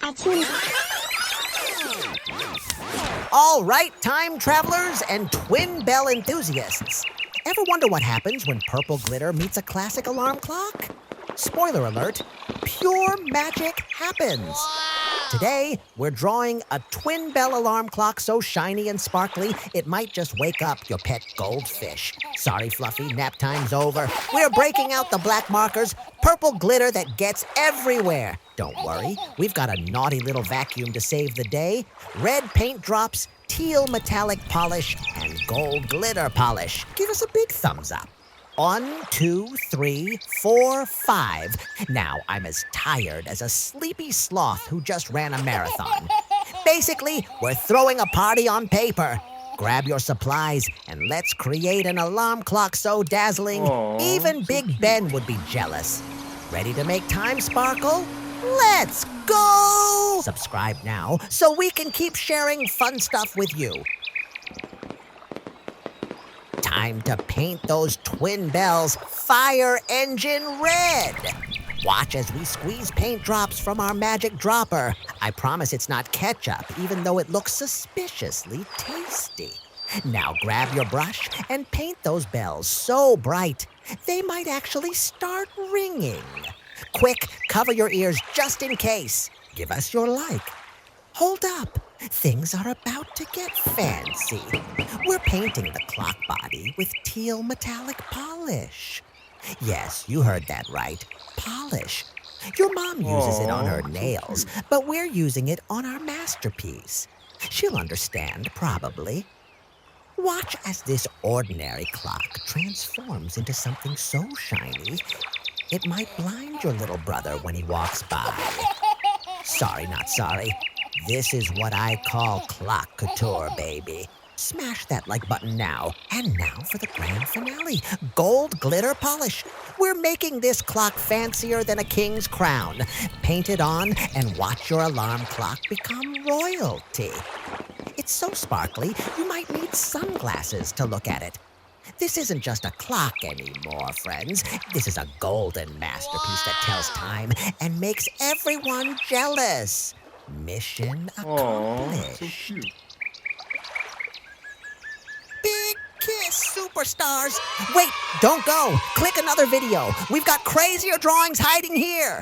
Artoonza. All right, time travelers and twin bell enthusiasts. Ever wonder what happens when purple glitter meets a classic alarm clock? Spoiler alert, pure magic happens. Today, we're drawing a twin bell alarm clock so shiny and sparkly, it might just wake up your pet goldfish. Sorry, Fluffy, nap time's over. We're breaking out the black markers, purple glitter that gets everywhere. Don't worry, we've got a naughty little vacuum to save the day. Red paint drops, teal metallic polish, and gold glitter polish. Give us a big thumbs up. 1, 2, 3, 4, 5. Now I'm as tired as a sleepy sloth who just ran a marathon. Basically, we're throwing a party on paper. Grab your supplies and let's create an alarm clock so dazzling, even Big Ben would be jealous. Ready to make time sparkle? Let's go! Subscribe now so we can keep sharing fun stuff with you. Time to paint those twin bells fire engine red. Watch as we squeeze paint drops from our magic dropper. I promise it's not ketchup, even though it looks suspiciously tasty. Now grab your brush and paint those bells so bright, they might actually start ringing. Quick, cover your ears just in case. Give us your like. Hold up. Things are about to get fancy. We're painting the clock body with teal metallic polish. Yes, you heard that right. Polish. Your mom uses it on her nails, but we're using it on our masterpiece. She'll understand, probably. Watch as this ordinary clock transforms into something so shiny, it might blind your little brother when he walks by. Sorry, not sorry. This is what I call clock couture, baby. Smash that like button now. And now for the grand finale, gold glitter polish. We're making this clock fancier than a king's crown. Paint it on and watch your alarm clock become royalty. It's so sparkly, you might need sunglasses to look at it. This isn't just a clock anymore, friends. This is a golden masterpiece that tells time and makes everyone jealous. Mission accomplished. So cute. Big kiss, superstars. Wait, don't go. Click another video. We've got crazier drawings hiding here.